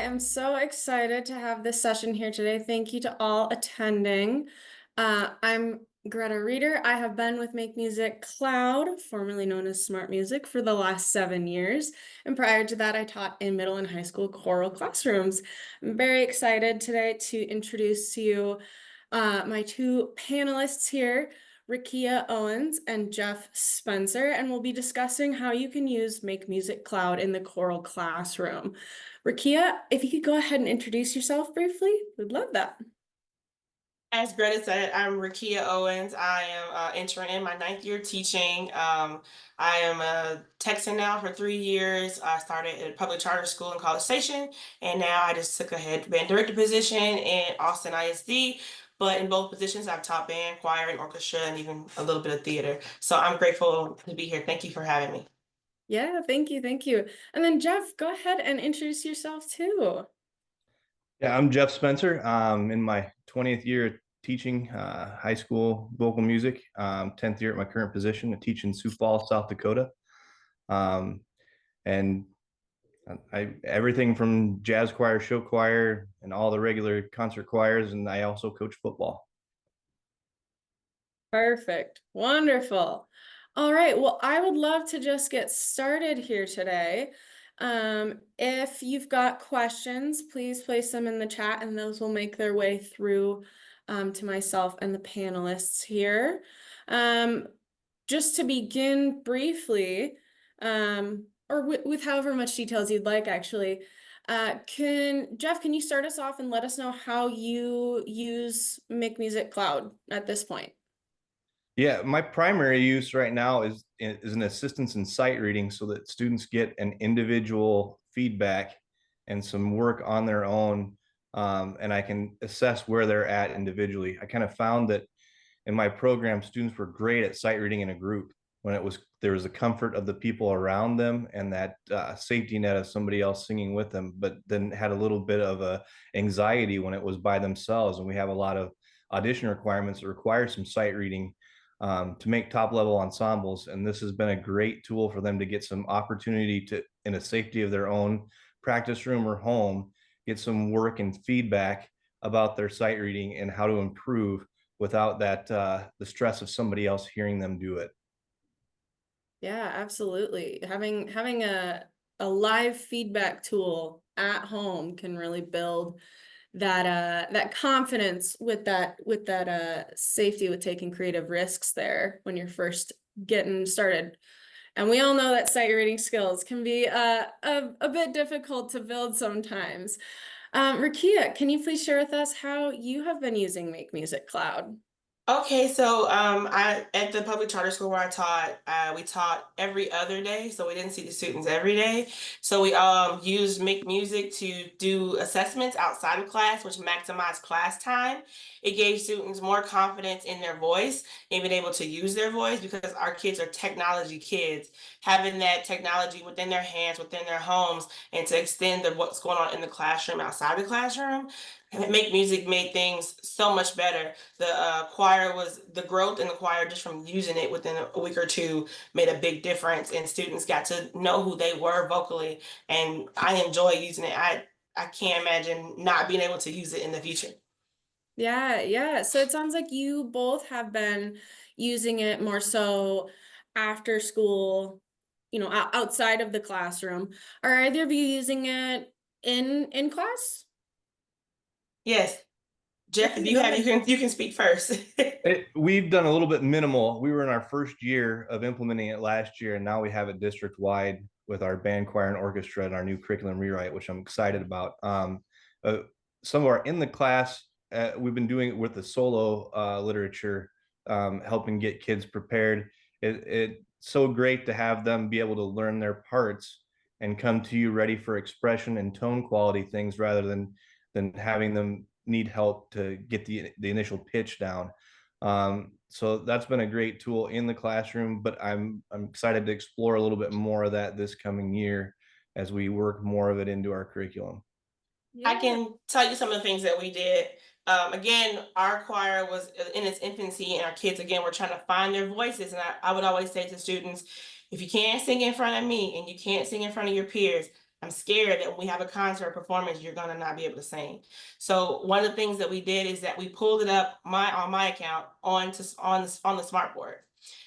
am so excited to have this session here today. Thank you to all attending. I'm Greta Rieder. I have been with MakeMusic Cloud, formerly known as Smart Music, for the last 7 years. And prior to that, I taught in middle and high school choral classrooms. I'm very excited today to introduce to you my two panelists here, Riqia Owens and Jeff Spencer, and we'll be discussing how you can use MakeMusic Cloud in the choral classroom. Riqia, if you could go ahead and introduce yourself briefly, we'd love that. As Greta said, I'm Riqia Owens. I am entering in my 9th year teaching. I am a Texan now for 3 years. I started at a public charter school in College Station, and now I just took a head band director position in Austin ISD. But in both positions, I've taught band, choir, and orchestra, and even a little bit of theater. So I'm grateful to be here. Thank you for having me. Yeah, thank you, thank you. And then Jeff, go ahead and introduce yourself too. Yeah, I'm Jeff Spencer. In my 20th year teaching high school vocal music, 10th year at my current position. I teach in Sioux Falls, South Dakota. And everything from jazz choir, show choir, and all the regular concert choirs. And I also coach football. Perfect. Wonderful. All right. Well, I would love to just get started here today. If you've got questions, please place them in the chat and those will make their way through to myself and the panelists here. Just to begin briefly, or with however much details you'd like, actually, Jeff, can you start us off and let us know how you use MakeMusic Cloud at this point? Yeah, my primary use right now is an assistance in sight reading so that students get an individual feedback and some work on their own, and I can assess where they're at individually. I kind of found that in my program, students were great at sight reading in a group when there was the comfort of the people around them and that safety net of somebody else singing with them, but then had a little bit of a anxiety when it was by themselves. And we have a lot of audition requirements that require some sight reading to make top level ensembles. And this has been a great tool for them to get some opportunity to, in a safety of their own practice room or home, get some work and feedback about their sight reading and how to improve without that the stress of somebody else hearing them do it. Yeah, absolutely. Having a live feedback tool at home can really build that confidence with that safety with taking creative risks there when you're first getting started. And we all know that sight reading skills can be a bit difficult to build sometimes. Riqia, can you please share with us how you have been using MakeMusic Cloud? Okay, so I at the public charter school where I taught, we taught every other day, so we didn't see the students every day. So we used Make Music to do assessments outside of class, which maximized class time. It gave students more confidence in their voice and being able to use their voice because our kids are technology kids. Having that technology within their hands, within their homes, and to extend what's going on in the classroom outside the classroom, Make Music made things so much better. The growth in the choir just from using it within a week or two made a big difference, and students got to know who they were vocally. And I enjoy using it. I can't imagine not being able to use it in the future. Yeah. So it sounds like you both have been using it more so after school, outside of the classroom. Are either of you using it in class? Yes, Jeff, if Okay, you go have, ahead. you can speak first. We've done a little bit minimal. We were in our first year of implementing it last year, and now we have it district wide with our band, choir, and orchestra and our new curriculum rewrite, which I'm excited about. Some of our in the class, we've been doing it with the solo literature, helping get kids prepared. It's so great to have them be able to learn their parts and come to you ready for expression and tone quality things rather than having them need help to get the initial pitch down. So that's been a great tool in the classroom, but I'm excited to explore a little bit more of that this coming year as we work more of it into our curriculum. I Yeah. can tell you some of the things that we did. Again, our choir was in its infancy, and our kids, again, were trying to find their voices. And I would always say to students, if you can't sing in front of me and you can't sing in front of your peers, I'm scared that when we have a concert performance, you're gonna not be able to sing. So one of the things that we did is that we pulled it up on my account on the smart board.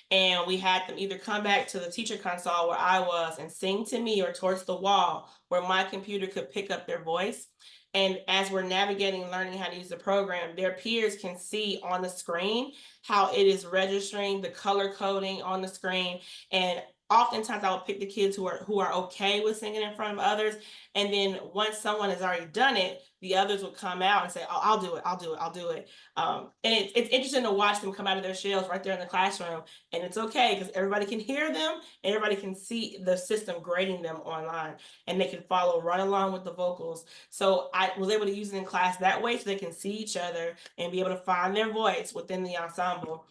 And we had them either come back to the teacher console where I was and sing to me, or towards the wall where my computer could pick up their voice. And as we're navigating and learning how to use the program, their peers can see on the screen how it is registering the color coding on the screen. And oftentimes I will pick the kids who are okay with singing in front of others. And then once someone has already done it, the others will come out and say, "Oh, I'll do it, I'll do it, I'll do it." And it's interesting to watch them come out of their shells right there in the classroom. And it's okay because everybody can hear them and everybody can see the system grading them online, and they can follow right along with the vocals. So I was able to use it in class that way so they can see each other and be able to find their voice within the ensemble.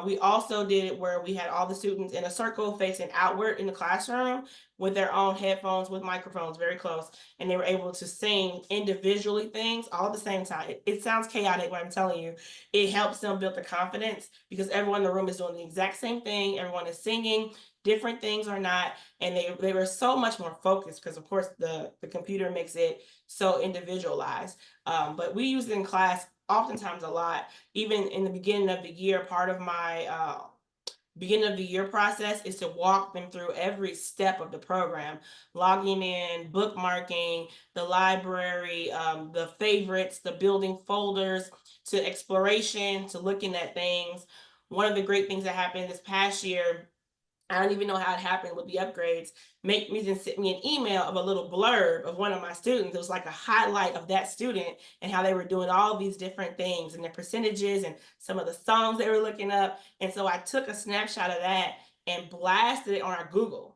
We also did it where we had all the students in a circle facing outward in the classroom with their own headphones with microphones very close, and they were able to sing individually things all at the same time. It sounds chaotic, but I'm telling you, it helps them build the confidence because everyone in the room is doing the exact same thing. Everyone is singing, different things or not, and they were so much more focused because of course the computer makes it so individualized. But we use it in class oftentimes a lot. Even in the beginning of the year, part of my beginning of the year process is to walk them through every step of the program, logging in, bookmarking, the library, the favorites, the building folders, to exploration, to looking at things. One of the great things that happened this past year, I don't even know how it happened with the upgrades. MakeMusic sent me an email of a little blurb of one of my students. It was like a highlight of that student and how they were doing all these different things and their percentages and some of the songs they were looking up. And so I took a snapshot of that and blasted it on our Google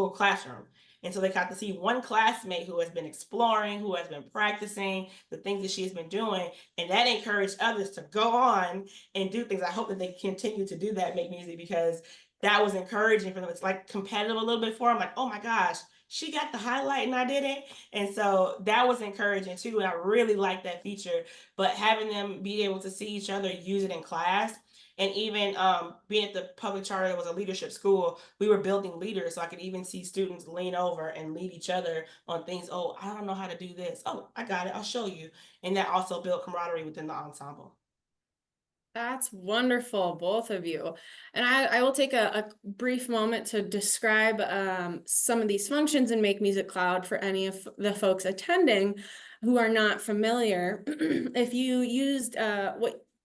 Classroom. And so they got to see one classmate who has been exploring, who has been practicing the things that she has been doing, and that encouraged others to go on and do things. I hope that they continue to do that, make music, because that was encouraging for them. It's like competitive a little bit for them, like, oh my gosh, she got the highlight and I didn't. And so that was encouraging too. And I really like that feature. But having them be able to see each other use it in class, and even being at the public charter that was a leadership school, we were building leaders. So I could even see students lean over and lead each other on things. Oh, I don't know how to do this. Oh, I got it. I'll show you. And that also built camaraderie within the ensemble. That's wonderful, both of you. And I will take a brief moment to describe some of these functions in MakeMusic Cloud for any of the folks attending who are not familiar. If you used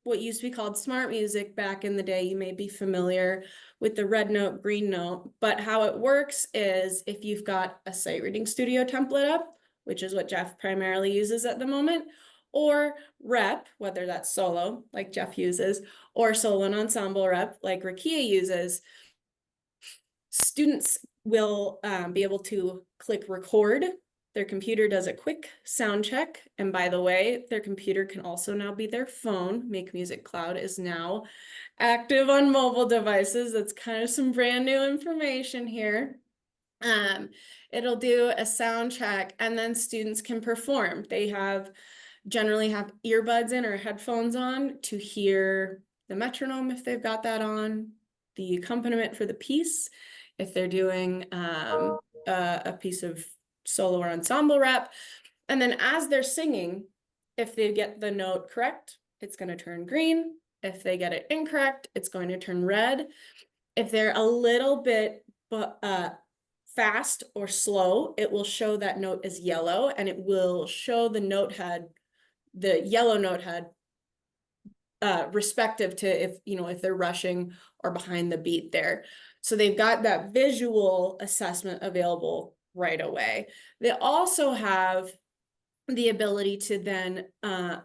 what used to be called Smart Music back in the day, you may be familiar with the red note, green note. But how it works is if you've got a sight reading studio template up, which is what Jeff primarily uses at the moment, or rep, whether that's solo, like Jeff uses, or solo and ensemble rep, like Riqia uses, students will be able to click record. Their computer does a quick sound check. And by the way, their computer can also now be their phone. MakeMusic Cloud is now active on mobile devices. That's kind of some brand new information here. It'll do a sound check and then students can perform. They generally have earbuds in or headphones on to hear the metronome if they've got that on, the accompaniment for the piece, if they're doing a piece of solo or ensemble rep. And then as they're singing, if they get the note correct, it's going to turn green. If they get it incorrect, it's going to turn red. If they're a little bit fast or slow, it will show that note as yellow, and it will show the note head, the yellow note head, respective to if they're rushing or behind the beat there. So they've got that visual assessment available right away. They also have the ability to then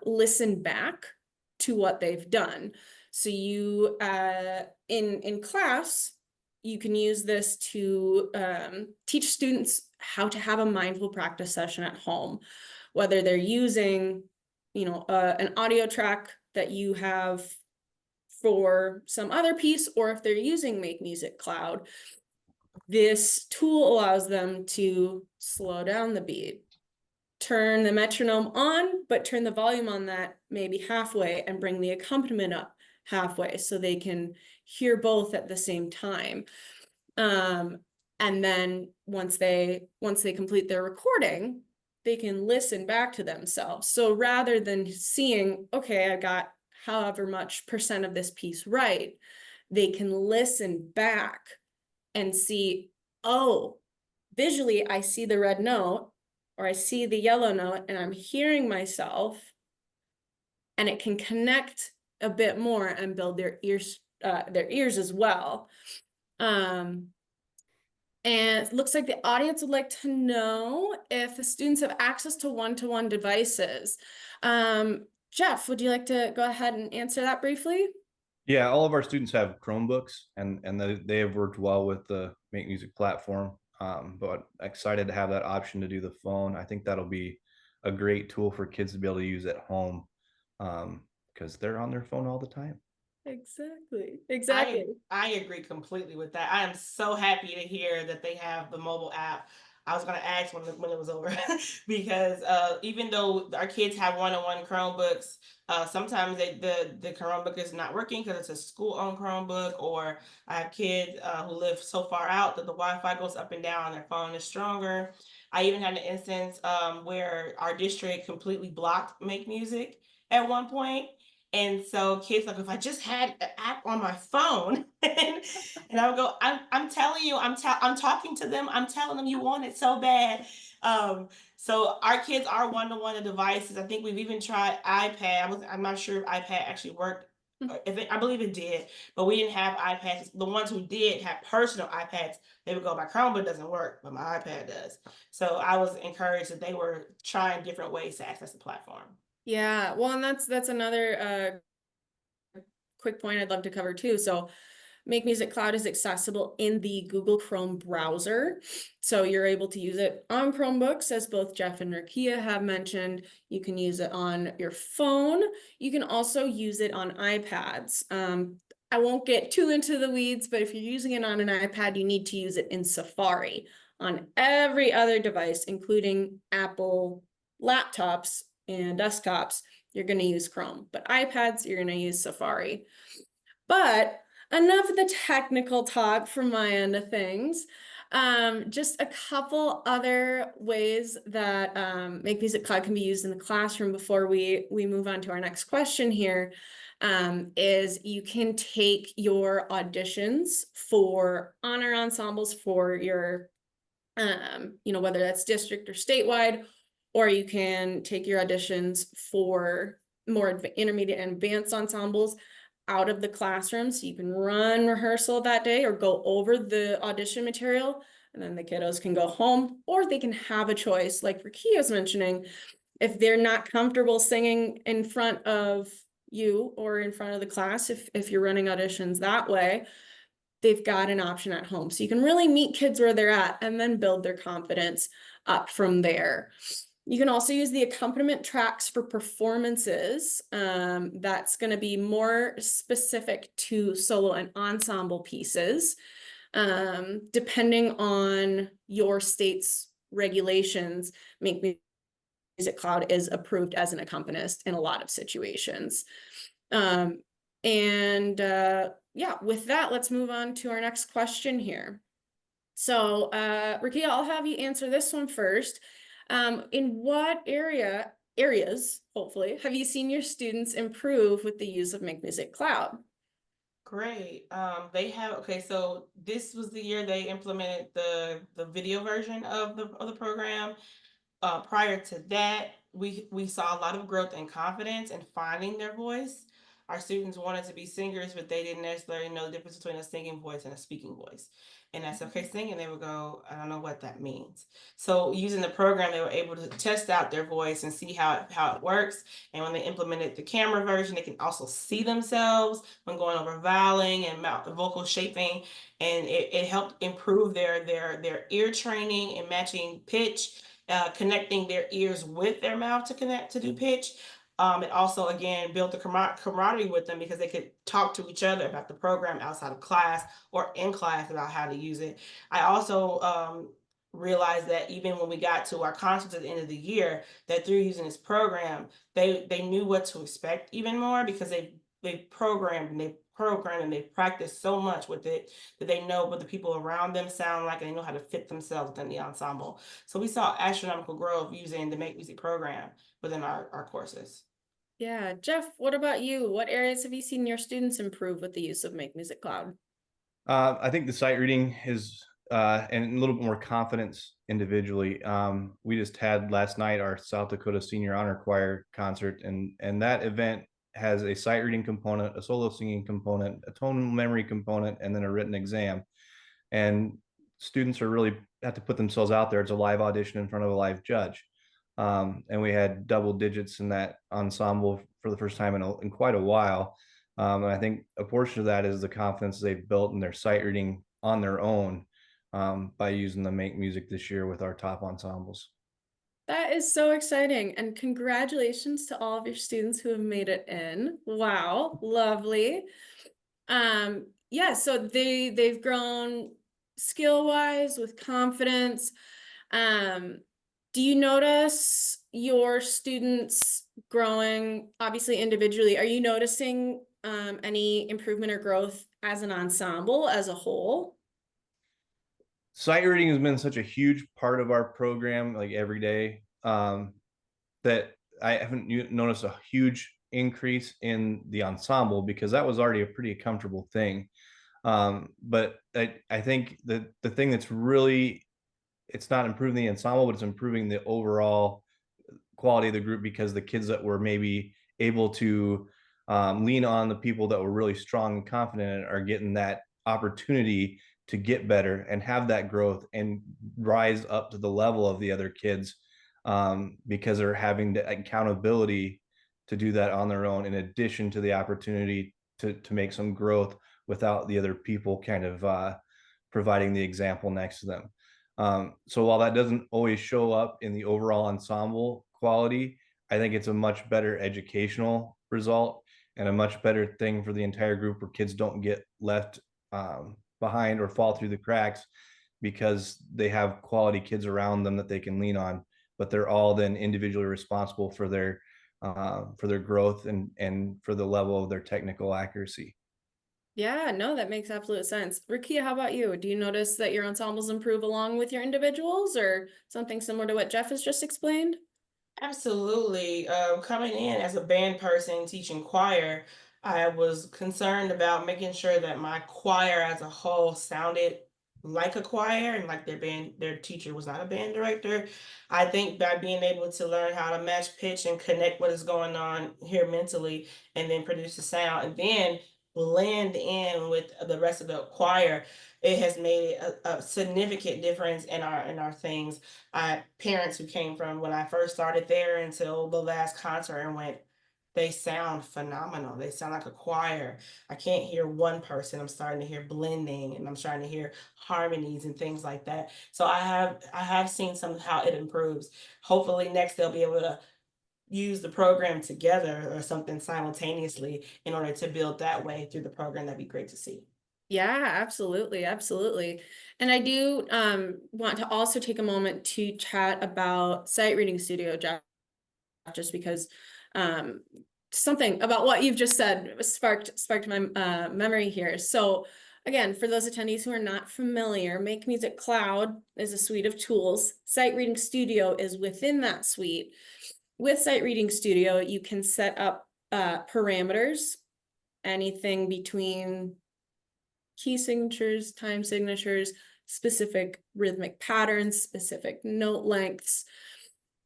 listen back to what they've done. So you in class, you can use this to teach students how to have a mindful practice session at home, whether they're using an audio track that you have for some other piece, or if they're using MakeMusic Cloud, this tool allows them to slow down the beat, turn the metronome on, but turn the volume on that maybe halfway and bring the accompaniment up halfway so they can hear both at the same time. And then once they complete their recording, they can listen back to themselves. So rather than seeing, okay, I got however much percent of this piece right, they can listen back and see, oh, visually I see the red note or I see the yellow note and I'm hearing myself, and it can connect a bit more and build their ears as well. And it looks like the audience would like to know if the students have access to one-to-one devices. Jeff, would you like to go ahead and answer that briefly? Yeah, all of our students have Chromebooks, and they have worked well with the Make Music platform. But excited to have that option to do the phone. I think that'll be a great tool for kids to be able to use at home, because they're on their phone all the time. Exactly. I agree completely with that. I am so happy to hear that they have the mobile app. I was going to ask when it was over because even though our kids have one-on-one Chromebooks, sometimes the Chromebook is not working because it's a school-owned Chromebook, or I have kids who live so far out that the Wi-Fi goes up and down, their phone is stronger. I even had an instance where our district completely blocked Make Music at one point. And so kids like, if I just had an app on my phone, and I would go, I'm telling you, I'm talking to them, I'm telling them you want it so bad. So our kids are one-to-one devices. I think we've even tried iPad. I'm not sure if iPad actually worked. I believe it did, but we didn't have iPads. The ones who did have personal iPads, they would go, my Chromebook doesn't work, but my iPad does. So I was encouraged that they were trying different ways to access the platform. Yeah, well, and that's another quick point I'd love to cover too. So MakeMusic Cloud is accessible in the Google Chrome browser. So you're able to use it on Chromebooks, as both Jeff and Riqia have mentioned. You can use it on your phone. You can also use it on iPads. I won't get too into the weeds, but if you're using it on an iPad, you need to use it in Safari. On every other device, including Apple laptops and desktops, you're going to use Chrome. But iPads, you're going to use Safari. But enough of the technical talk from my end of things. Just a couple other ways that MakeMusic Cloud can be used in the classroom before we move on to our next question here, is you can take your auditions for honor ensembles for your, whether that's district or statewide, or you can take your auditions for more intermediate and advanced ensembles out of the classroom, so you can run rehearsal that day or go over the audition material, and then the kiddos can go home, or they can have a choice, like Riqia was mentioning, if they're not comfortable singing in front of you or in front of the class, if you're running auditions that way, they've got an option at home. So you can really meet kids where they're at and then build their confidence up from there. You can also use the accompaniment tracks for performances. That's going to be more specific to solo and ensemble pieces, depending on your state's regulations. MakeMusic Cloud is approved as an accompanist in a lot of situations. Yeah, with that, let's move on to our next question here. So, Riqia, I'll have you answer this one first. In what areas, hopefully, have you seen your students improve with the use of MakeMusic Cloud? Great. They have, okay, so this was the year they implemented the video version of the program. Prior to that, we saw a lot of growth and confidence in finding their voice. Our students wanted to be singers, but they didn't necessarily know the difference between a singing voice and a speaking voice. And I said, okay, sing, and they would go, I don't know what that means. So using the program, they were able to test out their voice and see how it works. And when they implemented the camera version, they can also see themselves when going over voweling and vocal shaping. And it helped improve their ear training and matching pitch, connecting their ears with their mouth to do pitch. It also, again, built the camaraderie with them because they could talk to each other about the program outside of class or in class about how to use it. I also realized that even when we got to our concerts at the end of the year, that through using this program, they knew what to expect even more because they programmed and they program and they've practiced so much with it that they know what the people around them sound like and they know how to fit themselves within the ensemble. So we saw astronomical growth using the Make Music program within our courses. Yeah, Jeff, what about you? What areas have you seen your students improve with the use of MakeMusic Cloud? I think the sight reading is and a little bit more confidence individually. We just had last night our South Dakota Senior Honor Choir concert, and that event has a sight reading component, a solo singing component, a tonal memory component, and then a written exam. And students are really have to put themselves out there. It's a live audition in front of a live judge. And we had double digits in that ensemble for the first time in quite a while. And I think a portion of that is the confidence they've built in their sight reading on their own by using the Make Music this year with our top ensembles. That is so exciting, and congratulations to all of your students who have made it in. Wow, lovely. Yeah, so they've grown skill-wise with confidence. Do you notice your students growing, obviously individually? Are you noticing any improvement or growth as an ensemble as a whole? Sight reading has been such a huge part of our program, like every day, that I haven't noticed a huge increase in the ensemble because that was already a pretty comfortable thing. But I think that the thing that's really, it's not improving the ensemble, but it's improving the overall quality of the group because the kids that were maybe able to lean on the people that were really strong and confident are getting that opportunity to get better and have that growth and rise up to the level of the other kids because they're having the accountability to do that on their own in addition to the opportunity to make some growth without the other people kind of providing the example next to them. So while that doesn't always show up in the overall ensemble quality, I think it's a much better educational result and a much better thing for the entire group where kids don't get left behind or fall through the cracks because they have quality kids around them that they can lean on, but they're all then individually responsible for their growth and for the level of their technical accuracy. Yeah, no, that makes absolute sense. Riqia, how about you? Do you notice that your ensembles improve along with your individuals or something similar to what Jeff has just explained? Absolutely. Coming in as a band person teaching choir, I was concerned about making sure that my choir as a whole sounded like a choir and like their teacher was not a band director. I think by being able to learn how to match pitch and connect what is going on here mentally and then produce a sound and then blend in with the rest of the choir, it has made a significant difference in our things. I parents who came from when I first started there until the last concert and went, they sound phenomenal. They sound like a choir. I can't hear one person. I'm starting to hear blending and I'm starting to hear harmonies and things like that. So I have seen some how it improves. Hopefully next they'll be able to use the program together or something simultaneously in order to build that way through the program. That'd be great to see. Yeah, absolutely, absolutely. And I do want to also take a moment to chat about Sight Reading Studio, Jeff, just because um, something about what you've just said sparked my memory here. So again, for those attendees who are not familiar, MakeMusic Cloud is a suite of tools. Sight Reading Studio is within that suite. With Sight Reading Studio, you can set up parameters, anything between key signatures, time signatures, specific rhythmic patterns, specific note lengths.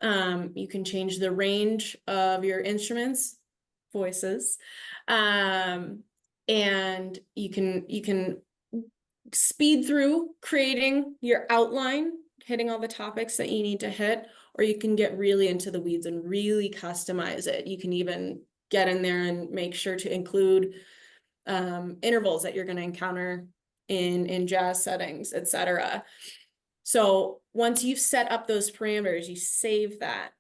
You can change the range of your instruments, voices, and you can speed through creating your outline, hitting all the topics that you need to hit, or you can get really into the weeds and really customize it. You can even get in there and make sure to include intervals that you're going to encounter in jazz settings, etc. So once you've set up those parameters, you save that.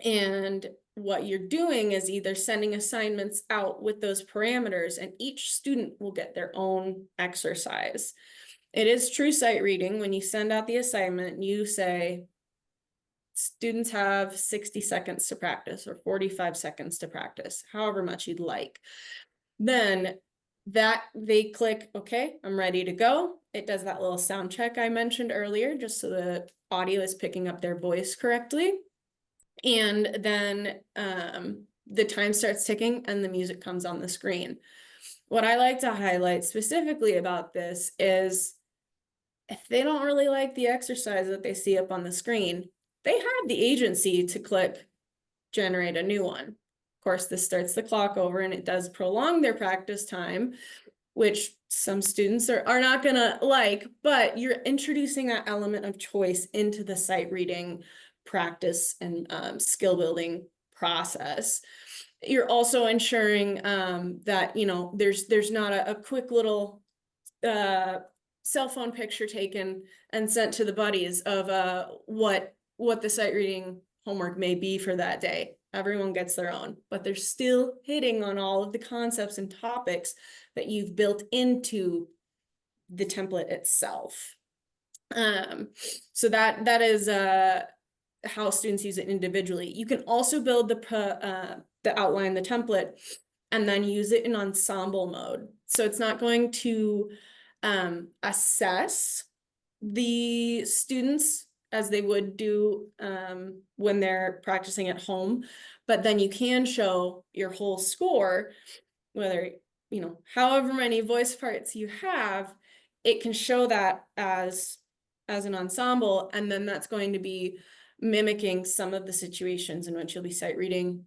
And what you're doing is either sending assignments out with those parameters, and each student will get their own exercise. It is true sight reading. When you send out the assignment, you say, students have 60 seconds to practice or 45 seconds to practice, however much you'd like. Then that they click, okay, I'm ready to go. It does that little sound check I mentioned earlier, just so the audio is picking up their voice correctly. And then the time starts ticking and the music comes on the screen. What I like to highlight specifically about this is if they don't really like the exercise that they see up on the screen, they have the agency to click generate a new one. Of course, this starts the clock over and it does prolong their practice time, which some students are not gonna like, but you're introducing that element of choice into the sight reading practice and skill building process. You're also ensuring that, you know, there's not a quick little cell phone picture taken and sent to the buddies of what the sight reading homework may be for that day. Everyone gets their own, but they're still hitting on all of the concepts and topics that you've built into the template itself. So that is how students use it individually. You can also build the outline, the template, and then use it in ensemble mode. So it's not going to assess the students as they would do when they're practicing at home, but then you can show your whole score, whether, you know, however many voice parts you have, it can show that as an ensemble, and then that's going to be mimicking some of the situations in which you'll be sight reading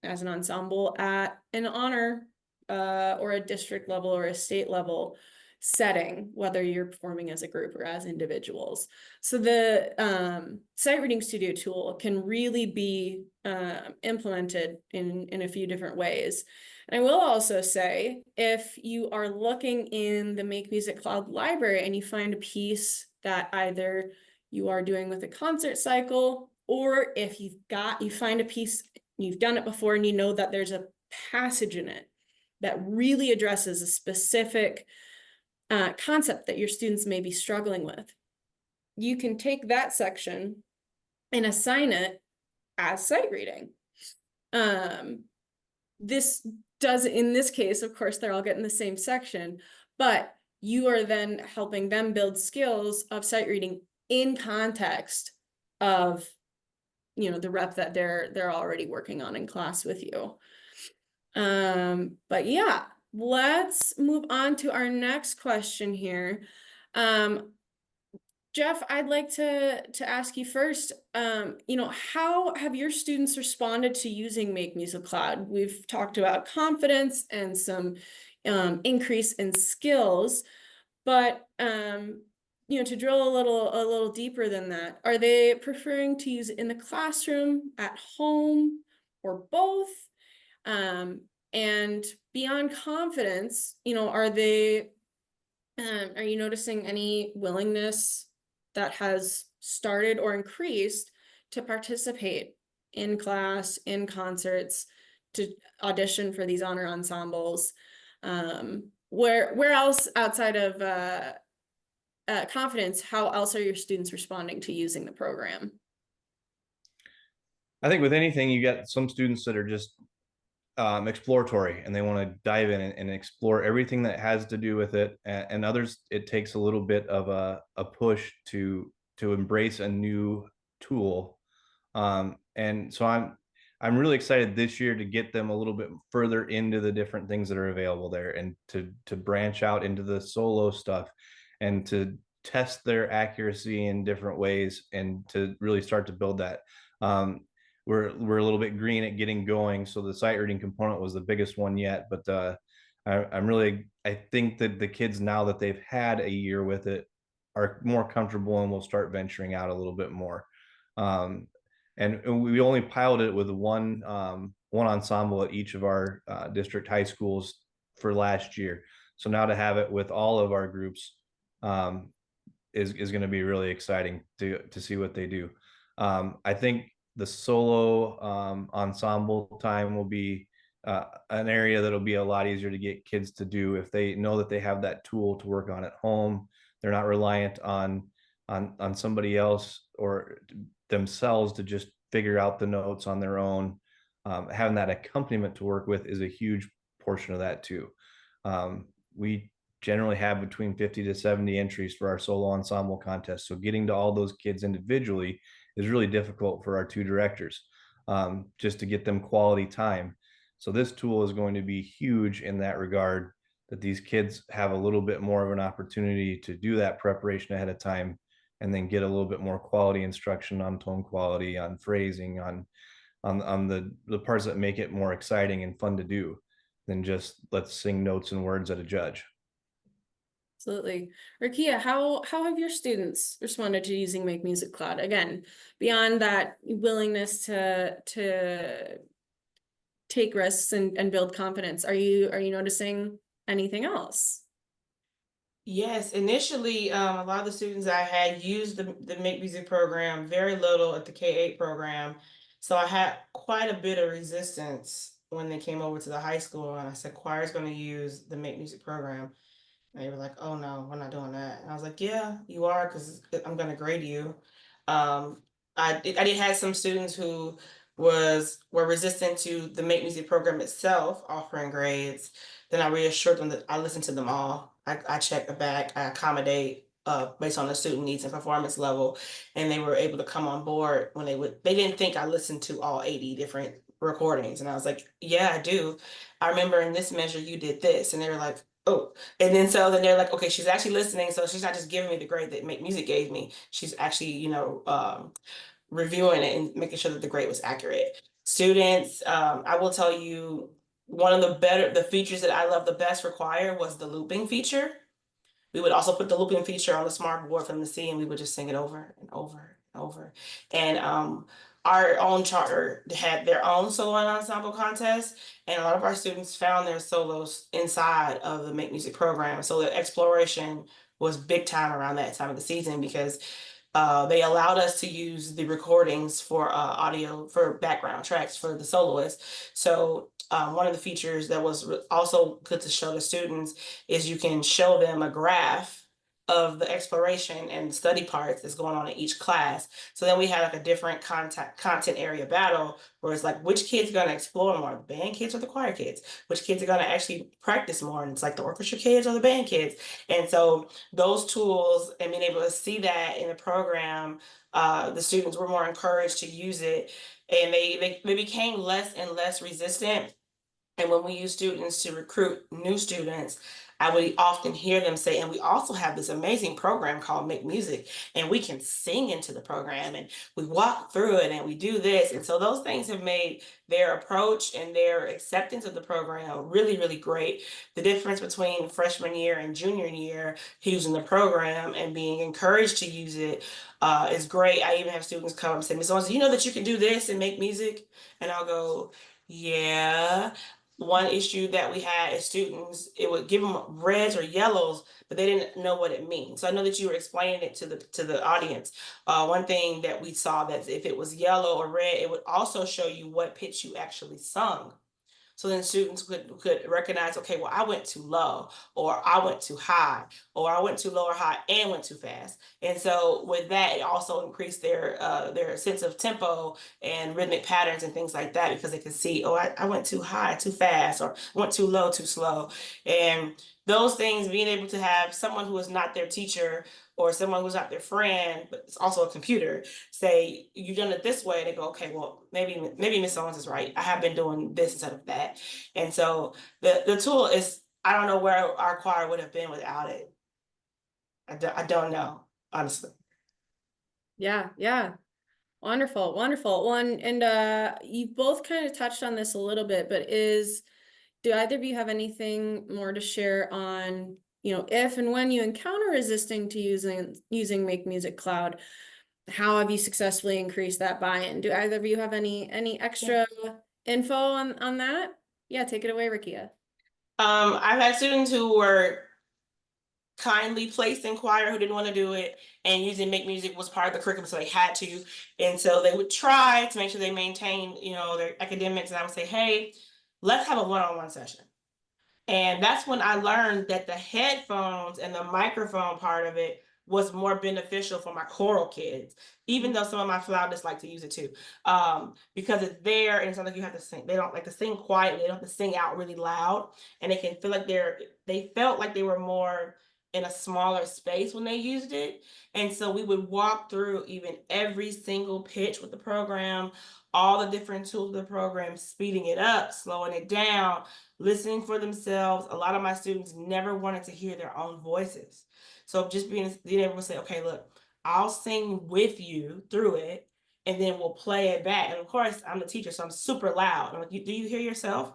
as an ensemble at an honor or a district level or a state level setting, whether you're performing as a group or as individuals. So the sight reading studio tool can really be implemented in a few different ways. And I will also say, if you are looking in the MakeMusic Cloud library and you find a piece that either you are doing with a concert cycle, or if you find a piece, you've done it before and you know that there's a passage in it that really addresses a specific concept that your students may be struggling with, you can take that section and assign it as sight reading. This does, in this case, of course, they're all getting the same section, but you are then helping them build skills of sight reading in context of, you know, the rep that they're already working on in class with you. But yeah, let's move on to our next question here. Jeff, I'd like to ask you first, you know, how have your students responded to using MakeMusic Cloud? We've talked about confidence and some increase in skills, but you know, to drill a little deeper than that, are they preferring to use it in the classroom, at home, or both? And beyond confidence, you know, are you noticing any willingness that has started or increased to participate in class, in concerts, to audition for these honor ensembles? Where else outside of confidence, how else are your students responding to using the program? I think with anything, you got some students that are just exploratory and they want to dive in and explore everything that has to do with it, and others it takes a little bit of a push to embrace a new tool, and so I'm really excited this year to get them a little bit further into the different things that are available there, and to branch out into the solo stuff and to test their accuracy in different ways and to really start to build that. We're a little bit green at getting going, so the sight reading component was the biggest one yet. But I think that the kids, now that they've had a year with it, are more comfortable and will start venturing out a little bit more. And we only piloted it with one ensemble at each of our district high schools for last year. So now to have it with all of our groups is going to be really exciting to see what they do. I think the solo ensemble time will be an area that'll be a lot easier to get kids to do if they know that they have that tool to work on at home. They're not reliant on somebody else or themselves to just figure out the notes on their own. Having that accompaniment to work with is a huge portion of that too. we generally have between 50 to 70 entries for our solo ensemble contest. So getting to all those kids individually is really difficult for our two directors, just to get them quality time. So this tool is going to be huge in that regard, that these kids have a little bit more of an opportunity to do that preparation ahead of time, and then get a little bit more quality instruction on tone quality, on phrasing, on the parts that make it more exciting and fun to do than just let's sing notes and words at a judge. Absolutely. Riqia, how have your students responded to using MakeMusic Cloud? Again, beyond that willingness to take risks and build confidence, are you noticing anything else? Yes, initially, a lot of the students I had used the Make Music program very little at the K-8 program. So I had quite a bit of resistance when they came over to the high school, and I said, choir's going to use the Make Music program. And they were like, oh no, we're not doing that. And I was like, yeah, you are, because I'm going to grade you. I did have some students who were resistant to the Make Music program itself offering grades. Then I reassured them that I listen to them all. I check the back, I accommodate based on the student needs and performance level. And they were able to come on board when they didn't think I listened to all 80 different recordings. And I was like, yeah, I do. I remember in this measure you did this. And they were like, oh. And then they're like, okay, she's actually listening. So she's not just giving me the grade that Make Music gave me. She's actually, reviewing it and making sure that the grade was accurate. Students, I will tell you, one of the features that I love the best for choir was the looping feature. We would also put the looping feature on the smart board from the C, and we would just sing it over and over and over. And our own charter had their own solo and ensemble contest, and a lot of our students found their solos inside of the Make Music program. So the exploration was big time around that time of the season, because they allowed us to use the recordings for audio, for background tracks for the soloist. So one of the features that was also good to show the students is you can show them a graph of the exploration and study parts that's going on in each class. So then we had like a different content area battle, where it's like, which kids are going to explore more, the band kids or the choir kids? Which kids are going to actually practice more? And it's like the orchestra kids or the band kids. And so those tools and being able to see that in the program, the students were more encouraged to use it, and they became less and less resistant. And when we use students to recruit new students, I would often hear them say, and we also have this amazing program called Make Music, and we can sing into the program, and we walk through it, and we do this. And so those things have made their approach and their acceptance of the program really, really great. The difference between freshman year and junior year using the program and being encouraged to use it is great. I even have students come and say, Ms. Owens, do you know that you can do this and make music? And I'll go, yeah. One issue that we had as students, it would give them reds or yellows, but they didn't know what it means. So I know that you were explaining it to the audience. One thing that we saw, that if it was yellow or red, it would also show you what pitch you actually sung. So then students could recognize, okay, well, I went too low, or I went too high, or I went too low or high and went too fast. And so with that, it also increased their sense of tempo and rhythmic patterns and things like that, because they could see, oh, I went too high, too fast, or went too low, too slow. And those things, being able to have someone who is not their teacher or someone who's not their friend, but it's also a computer, say, you've done it this way, they go, okay, well, maybe Miss Owens is right. I have been doing this instead of that. And so the tool is, I don't know where our choir would have been without it. I don't know, honestly. Yeah. Wonderful. One, and you both kind of touched on this a little bit, but do either of you have anything more to share on, if and when you encounter resisting to using Make Music Cloud, how have you successfully increased that buy-in? Do either of you have any extra info on that? Yeah, take it away, Riqia. I've had students who were kindly placed in choir who didn't want to do it, and using Make Music was part of the curriculum, so they had to. And so they would try to make sure they maintained, their academics. And I would say, hey, let's have a one-on-one session. And that's when I learned that the headphones and the microphone part of it was more beneficial for my choral kids, even though some of my flautists like to use it too, because it's there and it's not like you have to sing. They don't like to sing quietly. They don't have to sing out really loud, and they can feel like they felt like they were more in a smaller space when they used it. And so we would walk through even every single pitch with the program, all the different tools of the program, speeding it up, slowing it down, listening for themselves. A lot of my students never wanted to hear their own voices. So just being able to say, okay, look, I'll sing with you through it, and then we'll play it back. And of course, I'm the teacher, so I'm super loud. I'm like, do you hear yourself?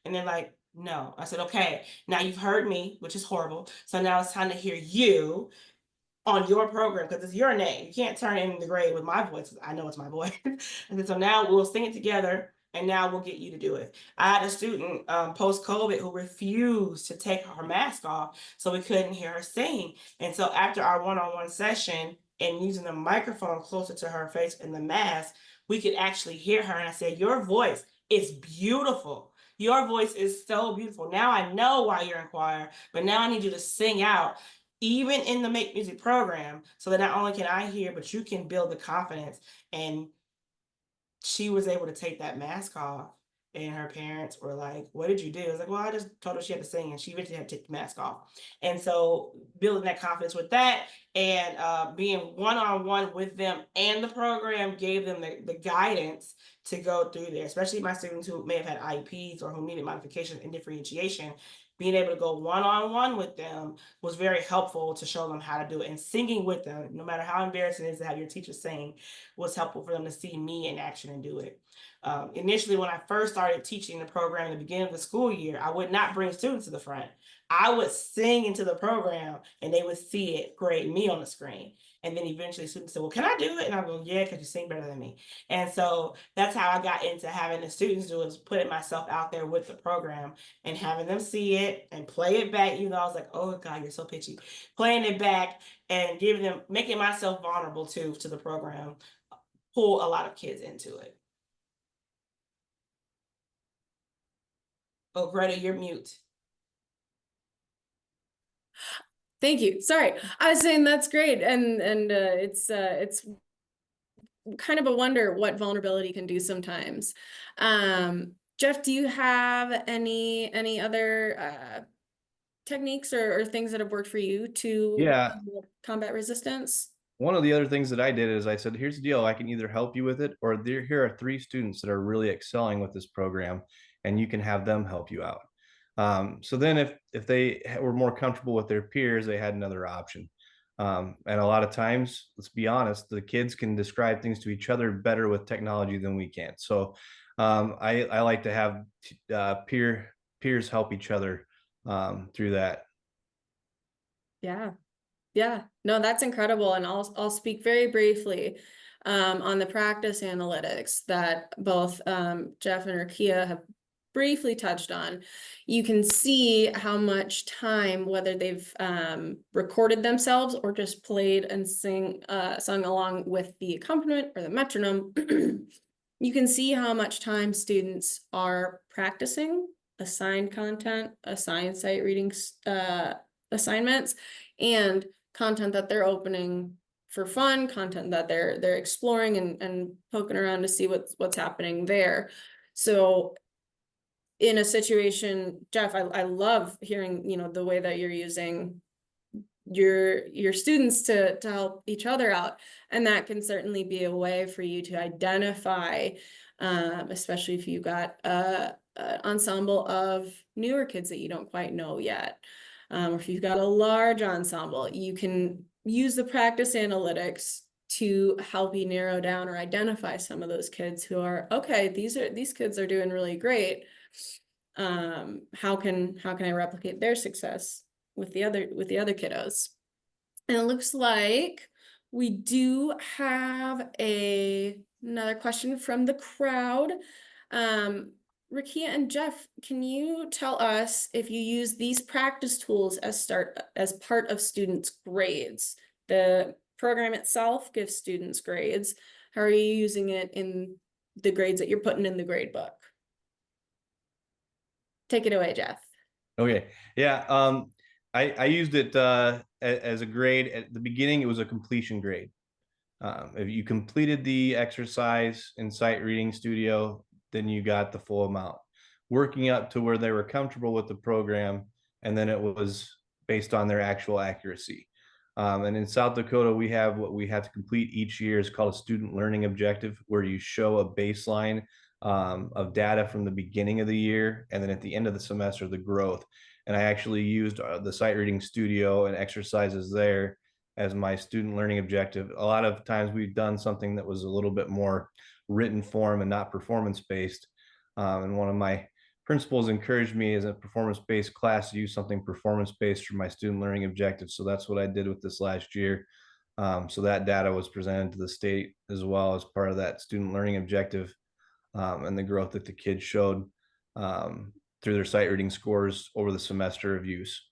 And they're like, no. I said, okay, now you've heard me, which is horrible. So now it's time to hear you on your program, because it's your name. You can't turn it in the grade with my voice. I know it's my voice. And then so now we'll sing it together, and now we'll get you to do it. I had a student post-COVID who refused to take her mask off, so we couldn't hear her sing. And so after our one-on-one session and using the microphone closer to her face and the mask, we could actually hear her. And I said, your voice is beautiful. Your voice is so beautiful. Now I know why you're in choir, but now I need you to sing out even in the Make Music program, so that not only can I hear, but you can build the confidence. And she was able to take that mask off, and her parents were like, what did you do? I was like, well, I just told her she had to sing, and she eventually had to take the mask off. And so building that confidence with that, and being one-on-one with them and the program gave them the guidance to go through there, especially my students who may have had IEPs or who needed modification and differentiation. Being able to go one-on-one with them was very helpful to show them how to do it. And singing with them, no matter how embarrassing it is to have your teacher sing, was helpful for them to see me in action and do it. Initially, when I first started teaching the program at the beginning of the school year, I would not bring students to the front. I would sing into the program, and they would see it grade me on the screen. And then eventually students said, well, can I do it? And I go, yeah, because you sing better than me. And so that's how I got into having the students do it, is putting myself out there with the program and having them see it and play it back. Even though I was like, oh God, you're so pitchy. Playing it back and giving them, making myself vulnerable to the program, pull a lot of kids into it. Oh, Greta, you're mute. Thank you. Sorry, I was saying that's great, and it's kind of a wonder what vulnerability can do sometimes. Jeff, do you have any other techniques or things that have worked for you to combat resistance? One of the other things that I did is I said, here's the deal. I can either help you with it, or here are 3 students that are really excelling with this program, and you can have them help you out. So then if they were more comfortable with their peers, they had another option. And a lot of times, let's be honest, the kids can describe things to each other better with technology than we can. So I like to have peers help each other through that. Yeah. Yeah, no, that's incredible. And I'll speak very briefly on the practice analytics that both Jeff and Riqia have briefly touched on. You can see how much time, whether they've recorded themselves or just played and sung along with the accompaniment or the metronome, you can see how much time students are practicing assigned content, assigned sight reading assignments, and content that they're opening for fun, content that they're exploring and poking around to see what's happening there. So in a situation, Jeff, I love hearing, the way that you're using your students to help each other out. And that can certainly be a way for you to identify, especially if you've got an ensemble of newer kids that you don't quite know yet. Or if you've got a large ensemble, you can use the practice analytics to help you narrow down or identify some of those kids who are, okay, these kids are doing really great. How can I replicate their success with the other kiddos? And it looks like we do have another question from the crowd. Riqia and Jeff, can you tell us if you use these practice tools as part of students' grades? The program itself gives students grades. How are you using it in the grades that you're putting in the grade book? Take it away, Jeff. Okay. Yeah. I used it as a grade. At the beginning, it was a completion grade. If you completed the exercise in sight reading studio, then you got the full amount. Working up to where they were comfortable with the program, and then it was based on their actual accuracy. And in South Dakota, we have what we have to complete each year is called a student learning objective, where you show a baseline of data from the beginning of the year, and then at the end of the semester, the growth. And I actually used the sight reading studio and exercises there as my student learning objective. A lot of times we've done something that was a little bit more written form and not performance based. And one of my principals encouraged me as a performance based class to use something performance based for my student learning objectives. So that's what I did with this last year. So that data was presented to the state as well as part of that student learning objective, and the growth that the kids showed through their sight reading scores over the semester of use.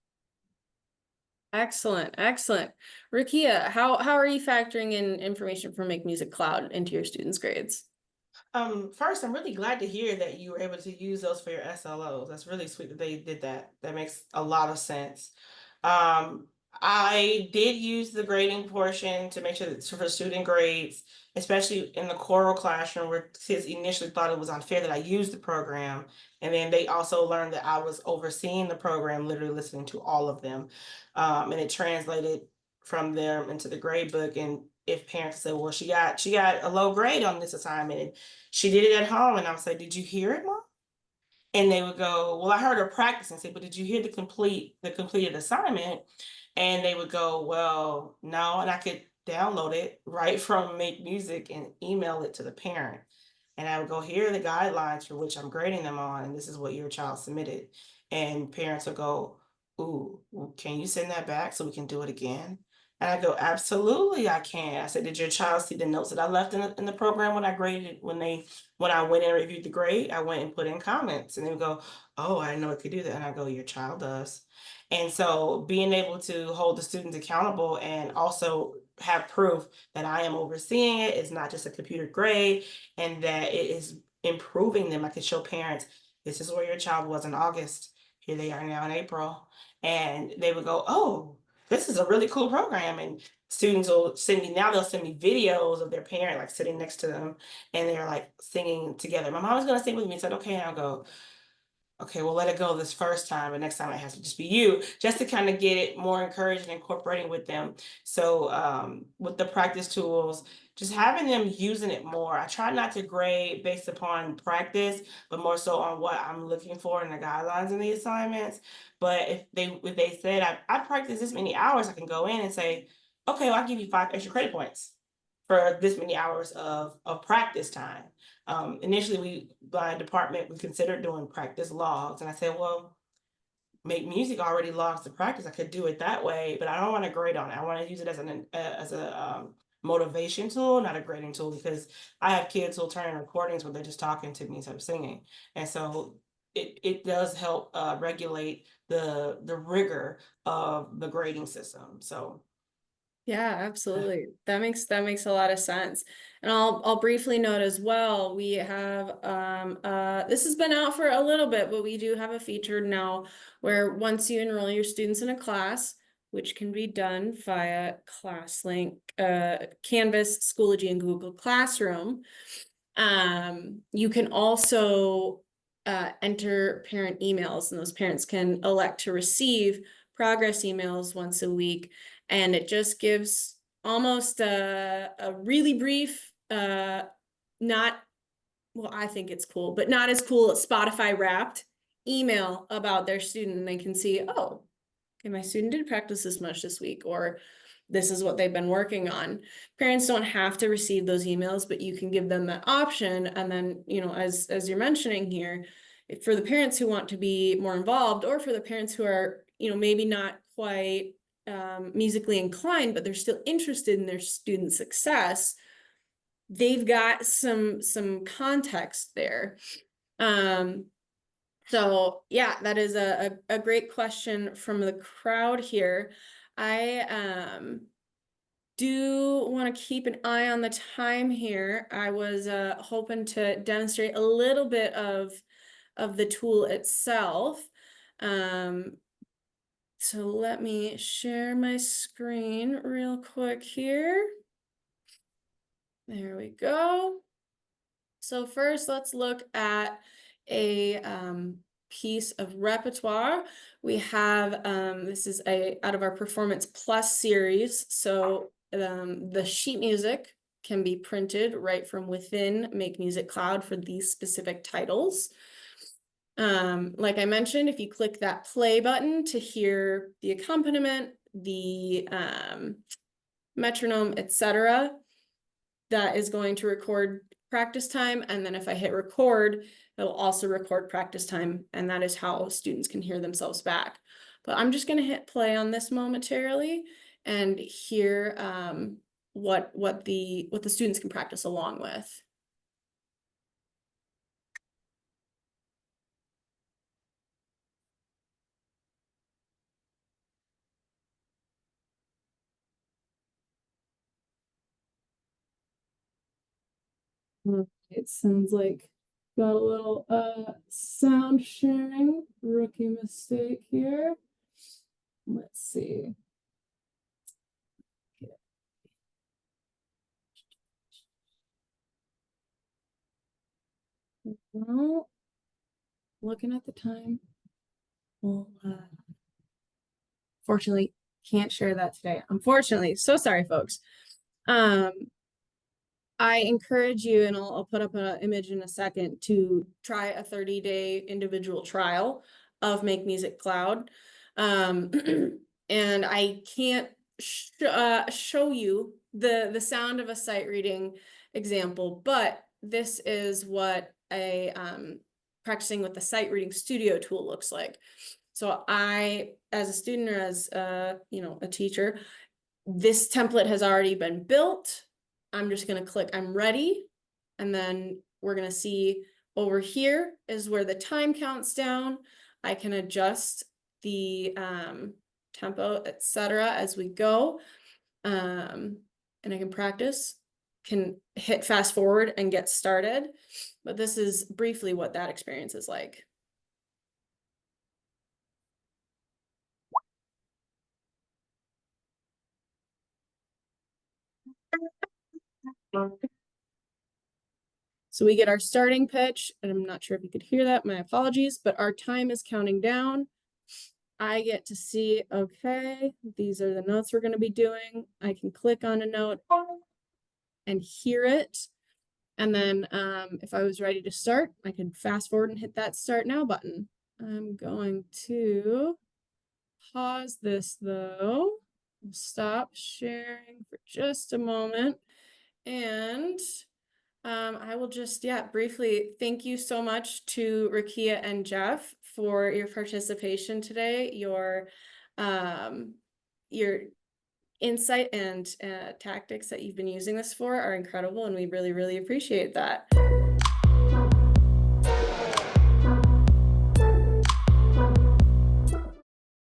Excellent, excellent. Riqia, how are you factoring in information from MakeMusic Cloud into your students' grades? First, I'm really glad to hear that you were able to use those for your SLOs. That's really sweet that they did that. That makes a lot of sense. I did use the grading portion to make sure that for student grades, especially in the choral classroom where kids initially thought it was unfair that I used the program. And then they also learned that I was overseeing the program, literally listening to all of them. And it translated from them into the grade book. And if parents say, well, she got a low grade on this assignment and she did it at home, and I would say, did you hear it, Mom? And they would go, well, I heard her practice, and say, but did you hear the completed assignment? And they would go, well, no. And I could download it right from Make Music and email it to the parent. And I would go, here are the guidelines for which I'm grading them on, and this is what your child submitted. And parents would go, ooh, well, can you send that back so we can do it again? And I go, absolutely, I can. I said, did your child see the notes that I left in the program when I graded, when I went and reviewed the grade, I went and put in comments, and they would go, oh, I didn't know it could do that. And I go, your child does. And so being able to hold the students accountable and also have proof that I am overseeing it is not just a computer grade, and that it is improving them. I can show parents, this is where your child was in August. Here they are now in April. And they would go, oh, this is a really cool program. And students will send me, now they'll send me videos of their parent like sitting next to them, and they're like singing together. My mom was gonna sing with me. I said, okay. And I'll go, okay, well, let it go this first time, and next time it has to just be you, just to kind of get it more encouraged and incorporating with them. So with the practice tools, just having them using it more. I try not to grade based upon practice, but more so on what I'm looking for in the guidelines in the assignments. But if they said I practice this many hours, I can go in and say, okay, well, I'll give you 5 extra credit points for this many hours of practice time. Initially, my department, we considered doing practice logs, and I said, well, Make Music already logs the practice. I could do it that way, but I don't want to grade on it. I want to use it as a motivation tool, not a grading tool, because I have kids who'll turn in recordings where they're just talking to me instead of singing, and so it does help regulate the rigor of the grading system. So. Yeah, absolutely. That makes a lot of sense. And I'll briefly note as well, we have this has been out for a little bit, but we do have a feature now where once you enroll your students in a class, which can be done via ClassLink, Canvas, Schoology, and Google Classroom, you can also enter parent emails, and those parents can elect to receive progress emails once a week. And it just gives almost a really brief, not, well, I think it's cool, but not as cool as Spotify wrapped email about their student. And they can see, oh, okay, my student did practice this much this week, or this is what they've been working on. Parents don't have to receive those emails, but you can give them that option. And then, you know, as you're mentioning here, for the parents who want to be more involved, or for the parents who are, you know, maybe not quite musically inclined, but they're still interested in their student success, they've got some context there. So yeah, that is a great question from the crowd here. I do want to keep an eye on the time here. I was hoping to demonstrate a little bit of the tool itself. So let me share my screen real quick here. There we go. So first, let's look at a piece of repertoire. We have, this is out of our Performance Plus series. So the sheet music can be printed right from within MakeMusic Cloud for these specific titles. Like I mentioned, if you click that play button to hear the accompaniment, the metronome, etc., that is going to record practice time. And then if I hit record, it'll also record practice time. And that is how students can hear themselves back. But I'm just going to hit play on this momentarily and hear what the students can practice along with. It sounds like got a little sound sharing rookie mistake here. Let's see. Well, looking at the time. Well, fortunately, can't share that today. Unfortunately, so sorry, folks. I encourage you, and I'll put up an image in a second, to try a 30-day individual trial of MakeMusic Cloud. And I can't show you the sound of a sight reading example, but this is what a practicing with the sight reading studio tool looks like. So I, as a student or as a teacher, this template has already been built. I'm just going to click I'm ready, and then we're going to see over here is where the time counts down. I can adjust the tempo, etc. as we go, and I can practice, can hit fast forward and get started. But this is briefly what that experience is like. So we get our starting pitch, and I'm not sure if you could hear that, my apologies, but our time is counting down. I get to see, okay, these are the notes we're going to be doing. I can click on a note and hear it. And then if I was ready to start, I could fast forward and hit that start now button. I'm going to pause this though. Stop sharing for just a moment. And I will just, briefly thank you so much to Riqia and Jeff for your participation today. Your insight and tactics that you've been using this for are incredible, and we really, really appreciate that.